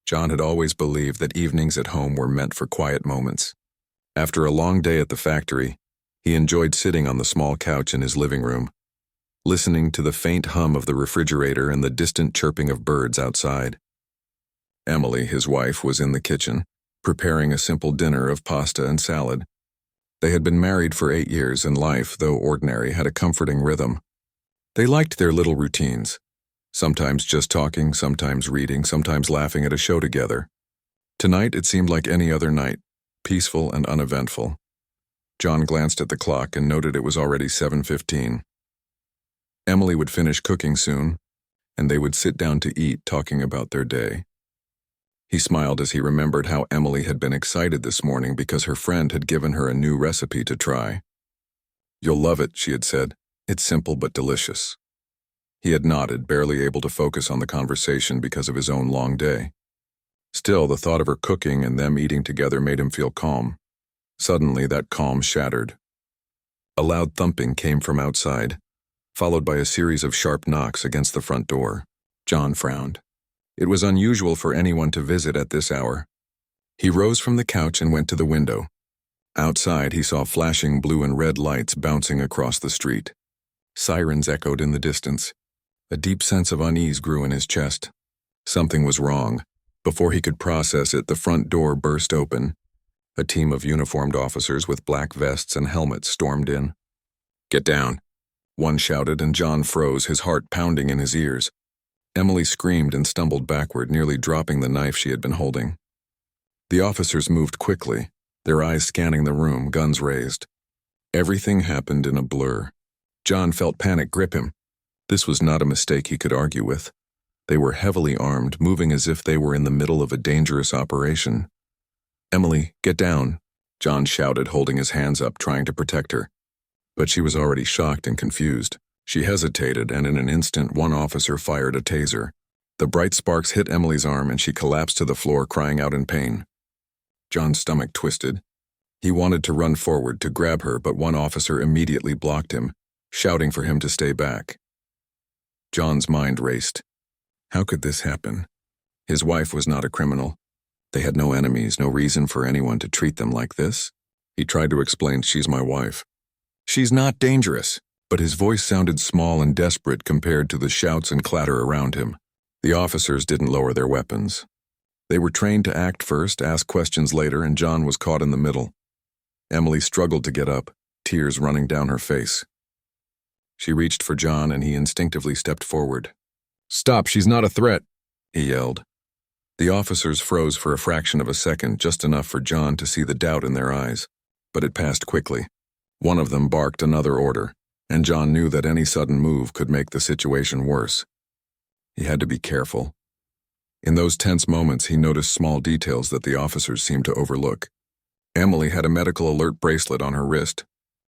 John had always believed that evenings at home were meant for quiet moments. After a long day at the factory, he enjoyed sitting on the small couch in his living room, listening to the faint hum of the refrigerator and the distant chirping of birds outside. Emily, his wife, was in the kitchen, preparing a simple dinner of pasta and salad. They had been married for 8 years, and life, though ordinary, had a comforting rhythm. They liked their little routines, sometimes just talking, sometimes reading, sometimes laughing at a show together. Tonight it seemed like any other night, peaceful and uneventful. John glanced at the clock and noted it was already 7:15. Emily would finish cooking soon, and they would sit down to eat, talking about their day. He smiled as he remembered how Emily had been excited this morning because her friend had given her a new recipe to try. "You'll love it," she had said. "It's simple but delicious." He had nodded, barely able to focus on the conversation because of his own long day. Still, the thought of her cooking and them eating together made him feel calm. Suddenly, that calm shattered. A loud thumping came from outside, followed by a series of sharp knocks against the front door. John frowned. It was unusual for anyone to visit at this hour. He rose from the couch and went to the window. Outside, he saw flashing blue and red lights bouncing across the street. Sirens echoed in the distance. A deep sense of unease grew in his chest. Something was wrong. Before he could process it, the front door burst open. A team of uniformed officers with black vests and helmets stormed in. "Get down," one shouted, and John froze, his heart pounding in his ears. Emily screamed and stumbled backward, nearly dropping the knife she had been holding. The officers moved quickly, their eyes scanning the room, guns raised. Everything happened in a blur. John felt panic grip him. This was not a mistake he could argue with. They were heavily armed, moving as if they were in the middle of a dangerous operation. "Emily, get down," John shouted, holding his hands up, trying to protect her. But she was already shocked and confused. She hesitated, and in an instant, one officer fired a taser. The bright sparks hit Emily's arm, and she collapsed to the floor, crying out in pain. John's stomach twisted. He wanted to run forward to grab her, but one officer immediately blocked him, shouting for him to stay back. John's mind raced. How could this happen? His wife was not a criminal. They had no enemies, no reason for anyone to treat them like this. He tried to explain, "She's my wife." "She's not dangerous." But his voice sounded small and desperate compared to the shouts and clatter around him. The officers didn't lower their weapons. They were trained to act first, ask questions later, and John was caught in the middle. Emily struggled to get up, tears running down her face. She reached for John, and he instinctively stepped forward. "Stop, she's not a threat," he yelled. The officers froze for a fraction of a second, just enough for John to see the doubt in their eyes. But it passed quickly. One of them barked another order, and John knew that any sudden move could make the situation worse. He had to be careful. In those tense moments, he noticed small details that the officers seemed to overlook. Emily had a medical alert bracelet on her wrist.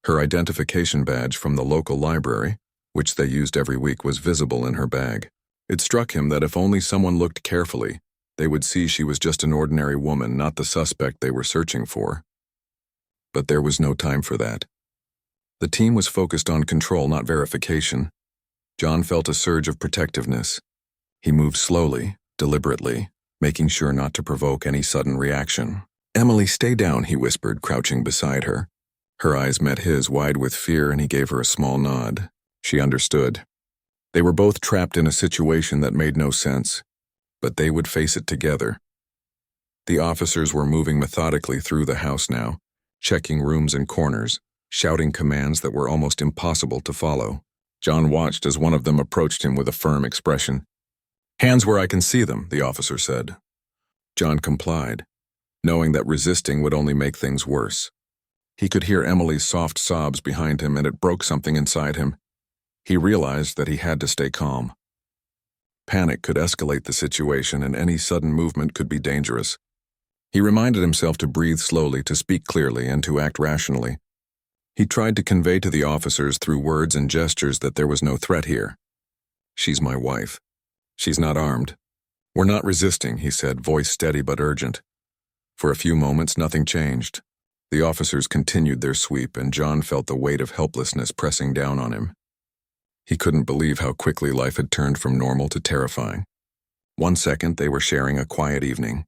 Her identification badge from the local library, which they used every week, was visible in her bag. It struck him that if only someone looked carefully, they would see she was just an ordinary woman, not the suspect they were searching for. But there was no time for that. The team was focused on control, not verification. John felt a surge of protectiveness. He moved slowly, deliberately, making sure not to provoke any sudden reaction. "Emily, stay down," he whispered, crouching beside her. Her eyes met his, wide with fear, and he gave her a small nod. She understood. They were both trapped in a situation that made no sense, but they would face it together. The officers were moving methodically through the house now, checking rooms and corners, shouting commands that were almost impossible to follow. John watched as one of them approached him with a firm expression. "Hands where I can see them," the officer said. John complied, knowing that resisting would only make things worse. He could hear Emily's soft sobs behind him, and it broke something inside him. He realized that he had to stay calm. Panic could escalate the situation, and any sudden movement could be dangerous. He reminded himself to breathe slowly, to speak clearly, and to act rationally. He tried to convey to the officers through words and gestures that there was no threat here. "She's my wife. She's not armed. We're not resisting," he said, voice steady but urgent. For a few moments, nothing changed. The officers continued their sweep, and John felt the weight of helplessness pressing down on him. He couldn't believe how quickly life had turned from normal to terrifying. One second, they were sharing a quiet evening.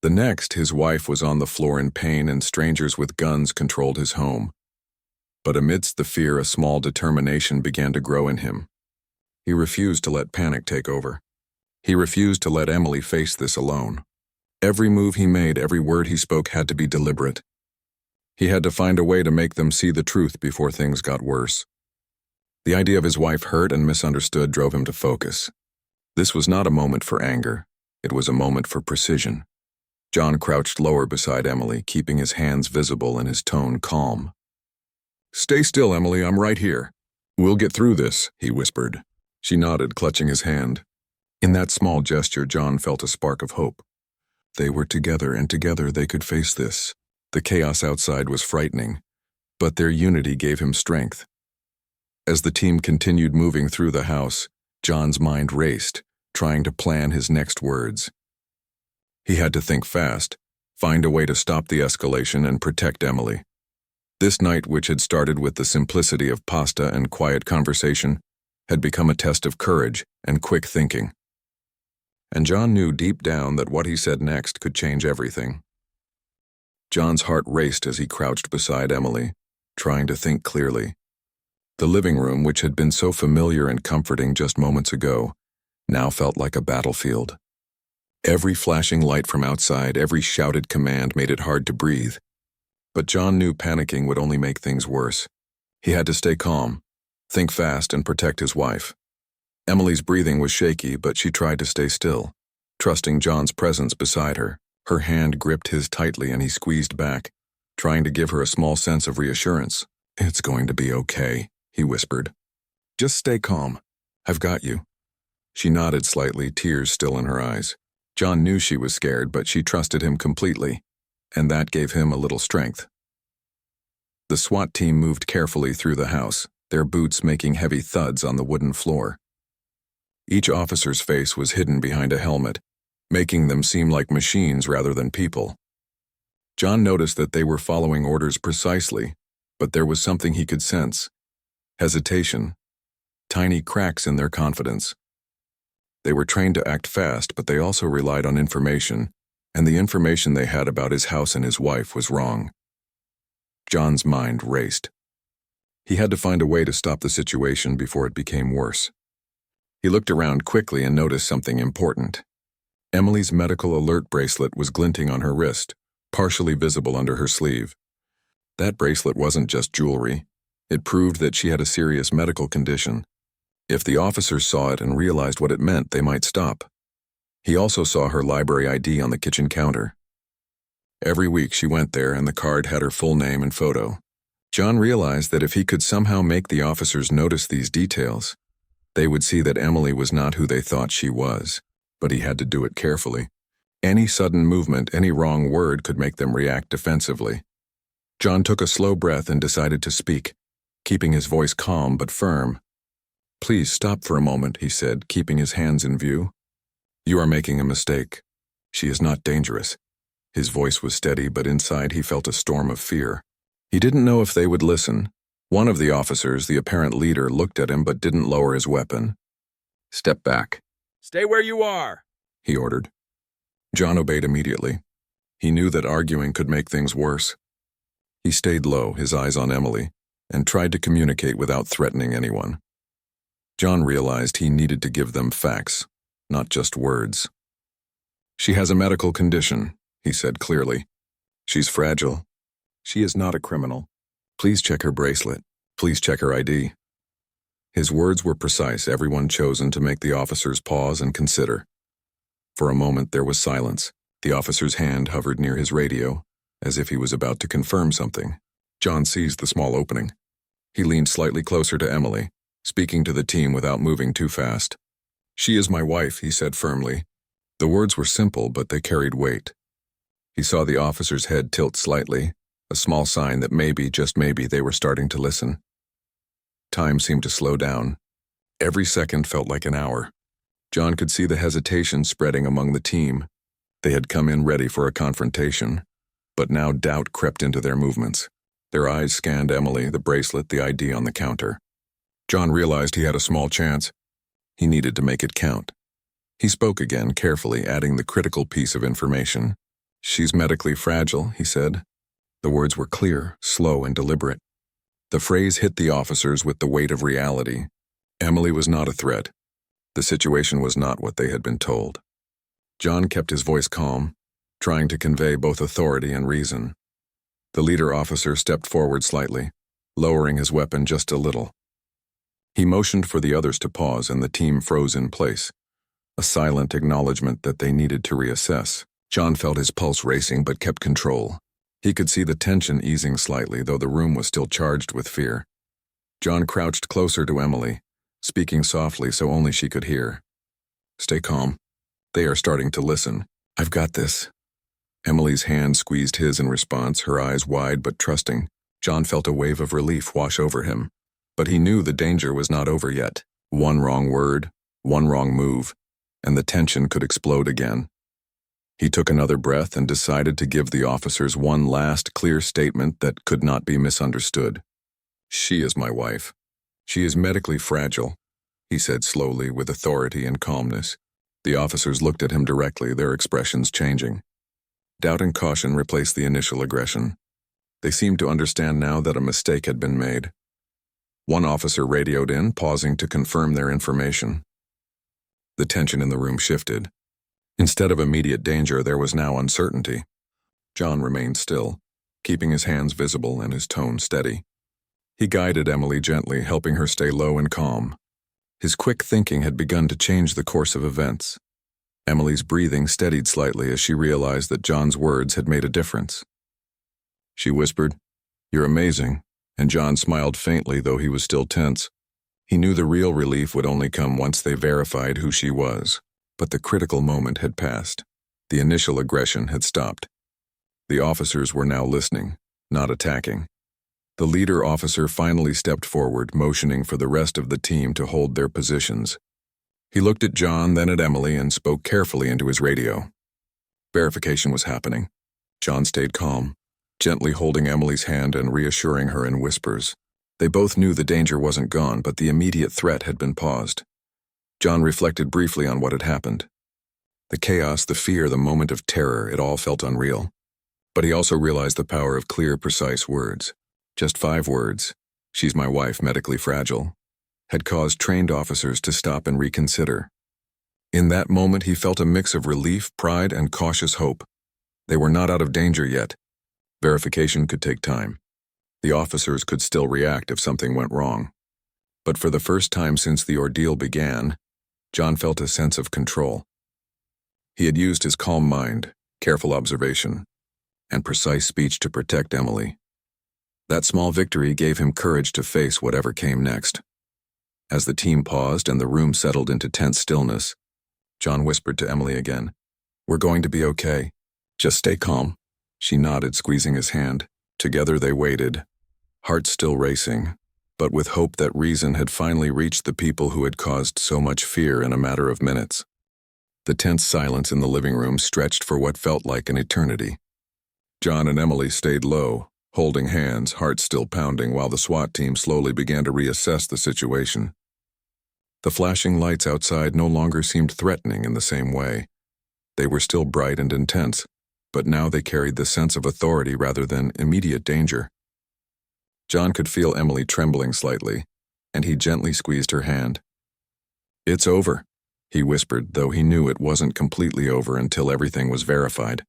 The next, his wife was on the floor in pain and strangers with guns controlled his home. But amidst the fear, a small determination began to grow in him. He refused to let panic take over. He refused to let Emily face this alone. Every move he made, every word he spoke had to be deliberate. He had to find a way to make them see the truth before things got worse. The idea of his wife hurt and misunderstood drove him to focus. This was not a moment for anger. It was a moment for precision. John crouched lower beside Emily, keeping his hands visible and his tone calm. "Stay still, Emily, I'm right here. We'll get through this," he whispered. She nodded, clutching his hand. In that small gesture, John felt a spark of hope. They were together, and together they could face this. The chaos outside was frightening, but their unity gave him strength. As the team continued moving through the house, John's mind raced, trying to plan his next words. He had to think fast, find a way to stop the escalation and protect Emily. This night, which had started with the simplicity of pasta and quiet conversation, had become a test of courage and quick thinking. And John knew deep down that what he said next could change everything. John's heart raced as he crouched beside Emily, trying to think clearly. The living room, which had been so familiar and comforting just moments ago, now felt like a battlefield. Every flashing light from outside, every shouted command made it hard to breathe. But John knew panicking would only make things worse. He had to stay calm, think fast, and protect his wife. Emily's breathing was shaky, but she tried to stay still, trusting John's presence beside her. Her hand gripped his tightly and he squeezed back, trying to give her a small sense of reassurance. "It's going to be okay," he whispered. "Just stay calm. I've got you." She nodded slightly, tears still in her eyes. John knew she was scared, but she trusted him completely, and that gave him a little strength. The SWAT team moved carefully through the house, their boots making heavy thuds on the wooden floor. Each officer's face was hidden behind a helmet, making them seem like machines rather than people. John noticed that they were following orders precisely, but there was something he could sense: hesitation, tiny cracks in their confidence. They were trained to act fast, but they also relied on information, and the information they had about his house and his wife was wrong. John's mind raced. He had to find a way to stop the situation before it became worse. He looked around quickly and noticed something important. Emily's medical alert bracelet was glinting on her wrist, partially visible under her sleeve. That bracelet wasn't just jewelry. It proved that she had a serious medical condition. If the officers saw it and realized what it meant, they might stop. He also saw her library ID on the kitchen counter. Every week she went there, and the card had her full name and photo. John realized that if he could somehow make the officers notice these details, they would see that Emily was not who they thought she was, but he had to do it carefully. Any sudden movement, any wrong word could make them react defensively. John took a slow breath and decided to speak, keeping his voice calm but firm. "Please stop for a moment," he said, keeping his hands in view. "You are making a mistake. She is not dangerous." His voice was steady, but inside he felt a storm of fear. He didn't know if they would listen. One of the officers, the apparent leader, looked at him but didn't lower his weapon. "Step back." "Stay where you are," he ordered. John obeyed immediately. He knew that arguing could make things worse. He stayed low, his eyes on Emily, and tried to communicate without threatening anyone. John realized he needed to give them facts, not just words. "She has a medical condition," he said clearly. "She's fragile. She is not a criminal. Please check her bracelet. Please check her ID." His words were precise, everyone chosen to make the officers pause and consider. For a moment there was silence. The officer's hand hovered near his radio, as if he was about to confirm something. John seized the small opening. He leaned slightly closer to Emily, speaking to the team without moving too fast. "She is my wife," he said firmly. The words were simple, but they carried weight. He saw the officer's head tilt slightly, a small sign that maybe, just maybe, they were starting to listen. Time seemed to slow down. Every second felt like an hour. John could see the hesitation spreading among the team. They had come in ready for a confrontation, but now doubt crept into their movements. Their eyes scanned Emily, the bracelet, the ID on the counter. John realized he had a small chance. He needed to make it count. He spoke again, carefully adding the critical piece of information. "She's medically fragile," he said. The words were clear, slow, and deliberate. The phrase hit the officers with the weight of reality. Emily was not a threat. The situation was not what they had been told. John kept his voice calm, trying to convey both authority and reason. The leader officer stepped forward slightly, lowering his weapon just a little. He motioned for the others to pause, and the team froze in place, a silent acknowledgement that they needed to reassess. John felt his pulse racing but kept control. He could see the tension easing slightly, though the room was still charged with fear. John crouched closer to Emily, speaking softly so only she could hear. "Stay calm. They are starting to listen. I've got this." Emily's hand squeezed his in response, her eyes wide but trusting. John felt a wave of relief wash over him. But he knew the danger was not over yet. One wrong word, one wrong move, and the tension could explode again. He took another breath and decided to give the officers one last clear statement that could not be misunderstood. "She is my wife. She is medically fragile," he said slowly with authority and calmness. The officers looked at him directly, their expressions changing. Doubt and caution replaced the initial aggression. They seemed to understand now that a mistake had been made. One officer radioed in, pausing to confirm their information. The tension in the room shifted. Instead of immediate danger, there was now uncertainty. John remained still, keeping his hands visible and his tone steady. He guided Emily gently, helping her stay low and calm. His quick thinking had begun to change the course of events. Emily's breathing steadied slightly as she realized that John's words had made a difference. She whispered, "You're amazing," and John smiled faintly, though he was still tense. He knew the real relief would only come once they verified who she was. But the critical moment had passed. The initial aggression had stopped. The officers were now listening, not attacking. The leader officer finally stepped forward, motioning for the rest of the team to hold their positions. He looked at John, then at Emily, and spoke carefully into his radio. Verification was happening. John stayed calm, gently holding Emily's hand and reassuring her in whispers. They both knew the danger wasn't gone, but the immediate threat had been paused. John reflected briefly on what had happened. The chaos, the fear, the moment of terror, it all felt unreal. But he also realized the power of clear, precise words. Just 5 words, "She's my wife, medically fragile," had caused trained officers to stop and reconsider. In that moment, he felt a mix of relief, pride, and cautious hope. They were not out of danger yet. Verification could take time. The officers could still react if something went wrong. But for the first time since the ordeal began, John felt a sense of control. He had used his calm mind, careful observation, and precise speech to protect Emily. That small victory gave him courage to face whatever came next. As the team paused and the room settled into tense stillness, John whispered to Emily again, "We're going to be okay. Just stay calm." She nodded, squeezing his hand. Together they waited, hearts still racing, but with hope that reason had finally reached the people who had caused so much fear in a matter of minutes. The tense silence in the living room stretched for what felt like an eternity. John and Emily stayed low, holding hands, hearts still pounding, while the SWAT team slowly began to reassess the situation. The flashing lights outside no longer seemed threatening in the same way. They were still bright and intense, but now they carried the sense of authority rather than immediate danger. John could feel Emily trembling slightly, and he gently squeezed her hand. "It's over," he whispered, though he knew it wasn't completely over until everything was verified.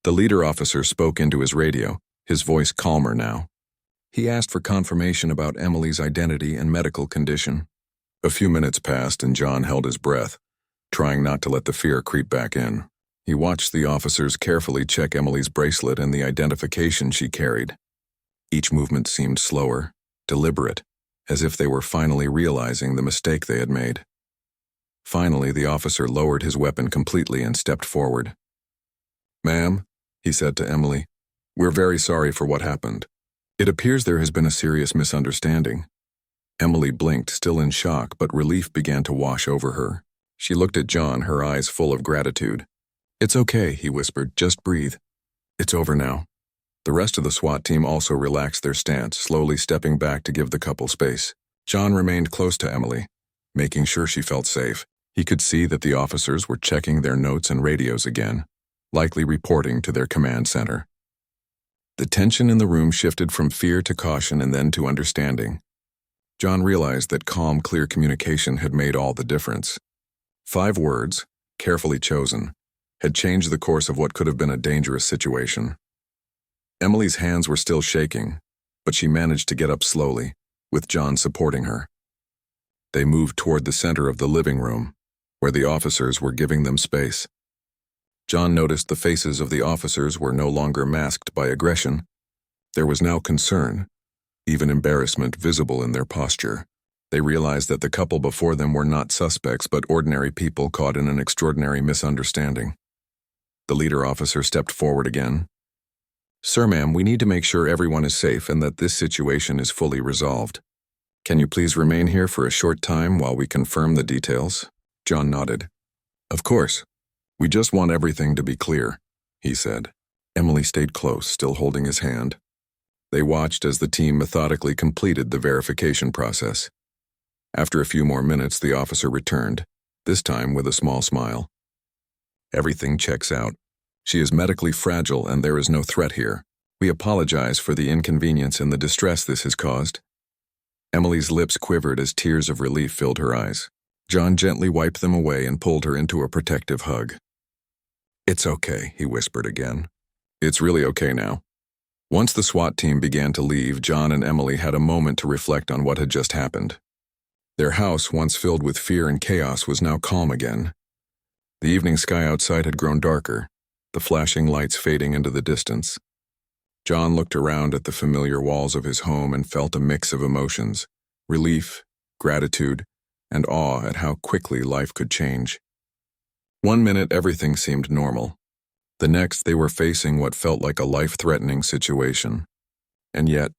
The leader officer spoke into his radio, his voice calmer now. He asked for confirmation about Emily's identity and medical condition. A few minutes passed and John held his breath, trying not to let the fear creep back in. He watched the officers carefully check Emily's bracelet and the identification she carried. Each movement seemed slower, deliberate, as if they were finally realizing the mistake they had made. Finally, the officer lowered his weapon completely and stepped forward. "Ma'am," he said to Emily, "we're very sorry for what happened. It appears there has been a serious misunderstanding." Emily blinked, still in shock, but relief began to wash over her. She looked at John, her eyes full of gratitude. "It's okay," he whispered, "just breathe. It's over now." The rest of the SWAT team also relaxed their stance, slowly stepping back to give the couple space. John remained close to Emily, making sure she felt safe. He could see that the officers were checking their notes and radios again, likely reporting to their command center. The tension in the room shifted from fear to caution and then to understanding. John realized that calm, clear communication had made all the difference. 5 words, carefully chosen, had changed the course of what could have been a dangerous situation. Emily's hands were still shaking, but she managed to get up slowly, with John supporting her. They moved toward the center of the living room, where the officers were giving them space. John noticed the faces of the officers were no longer masked by aggression. There was now concern, even embarrassment visible in their posture. They realized that the couple before them were not suspects but ordinary people caught in an extraordinary misunderstanding. The leader officer stepped forward again. "Sir, ma'am, we need to make sure everyone is safe and that this situation is fully resolved. Can you please remain here for a short time while we confirm the details?" John nodded. "Of course. We just want everything to be clear," he said. Emily stayed close, still holding his hand. They watched as the team methodically completed the verification process. After a few more minutes, the officer returned, this time with a small smile. "Everything checks out. She is medically fragile and there is no threat here. We apologize for the inconvenience and the distress this has caused." Emily's lips quivered as tears of relief filled her eyes. John gently wiped them away and pulled her into a protective hug. "It's okay," he whispered again. "It's really okay now." Once the SWAT team began to leave, John and Emily had a moment to reflect on what had just happened. Their house, once filled with fear and chaos, was now calm again. The evening sky outside had grown darker, the flashing lights fading into the distance. John looked around at the familiar walls of his home and felt a mix of emotions: relief, gratitude, and awe at how quickly life could change. One minute everything seemed normal. The next they were facing what felt like a life-threatening situation. And yet,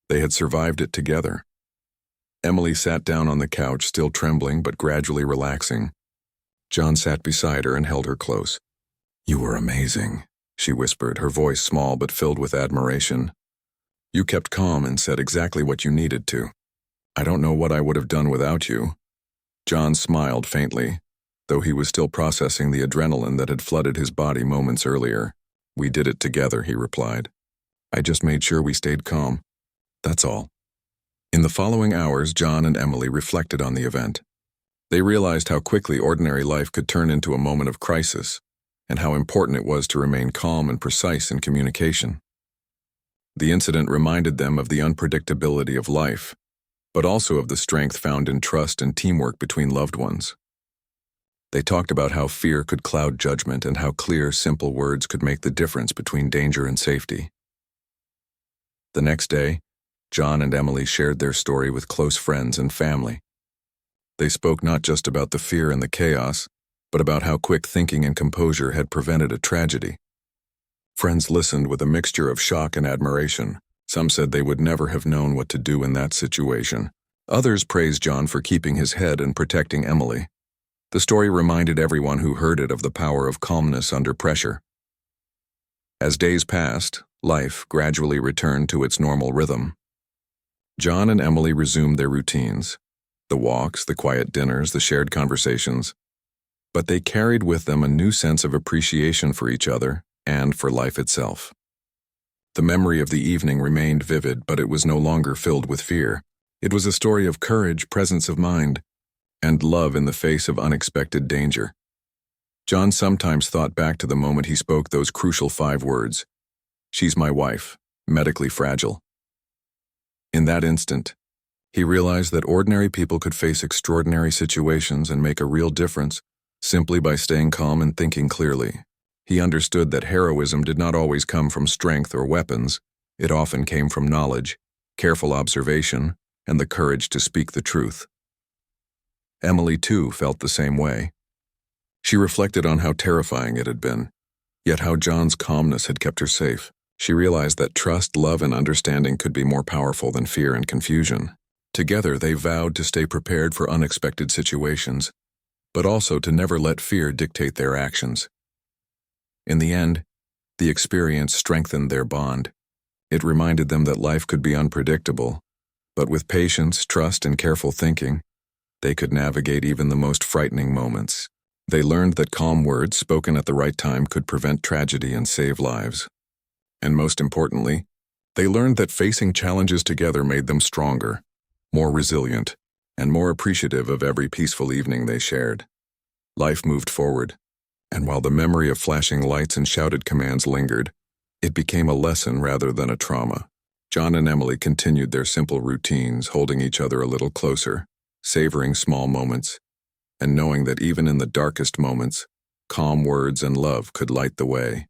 they had survived it together. Emily sat down on the couch, still trembling but gradually relaxing. John sat beside her and held her close. "You were amazing," she whispered, her voice small but filled with admiration. "You kept calm and said exactly what you needed to. I don't know what I would have done without you." John smiled faintly, though he was still processing the adrenaline that had flooded his body moments earlier. "We did it together," he replied. "I just made sure we stayed calm. That's all." In the following hours, John and Emily reflected on the event. They realized how quickly ordinary life could turn into a moment of crisis, and how important it was to remain calm and precise in communication. The incident reminded them of the unpredictability of life, but also of the strength found in trust and teamwork between loved ones. They talked about how fear could cloud judgment and how clear, simple words could make the difference between danger and safety. The next day, John and Emily shared their story with close friends and family. They spoke not just about the fear and the chaos, but about how quick thinking and composure had prevented a tragedy. Friends listened with a mixture of shock and admiration. Some said they would never have known what to do in that situation. Others praised John for keeping his head and protecting Emily. The story reminded everyone who heard it of the power of calmness under pressure. As days passed, life gradually returned to its normal rhythm. John and Emily resumed their routines, the walks, the quiet dinners, the shared conversations. But they carried with them a new sense of appreciation for each other and for life itself. The memory of the evening remained vivid, but it was no longer filled with fear. It was a story of courage, presence of mind, and love in the face of unexpected danger. John sometimes thought back to the moment he spoke those crucial 5 words: "She's my wife, medically fragile." In that instant, he realized that ordinary people could face extraordinary situations and make a real difference simply by staying calm and thinking clearly. He understood that heroism did not always come from strength or weapons. It often came from knowledge, careful observation, and the courage to speak the truth. Emily, too, felt the same way. She reflected on how terrifying it had been, yet how John's calmness had kept her safe. She realized that trust, love, and understanding could be more powerful than fear and confusion. Together, they vowed to stay prepared for unexpected situations, but also to never let fear dictate their actions. In the end, the experience strengthened their bond. It reminded them that life could be unpredictable, but with patience, trust, and careful thinking, They could navigate even the most frightening moments. They learned that calm words spoken at the right time could prevent tragedy and save lives. And most importantly, they learned that facing challenges together made them stronger, more resilient, and more appreciative of every peaceful evening they shared. Life moved forward, and while the memory of flashing lights and shouted commands lingered, it became a lesson rather than a trauma. John and Emily continued their simple routines, holding each other a little closer, savoring small moments, and knowing that even in the darkest moments, calm words and love could light the way.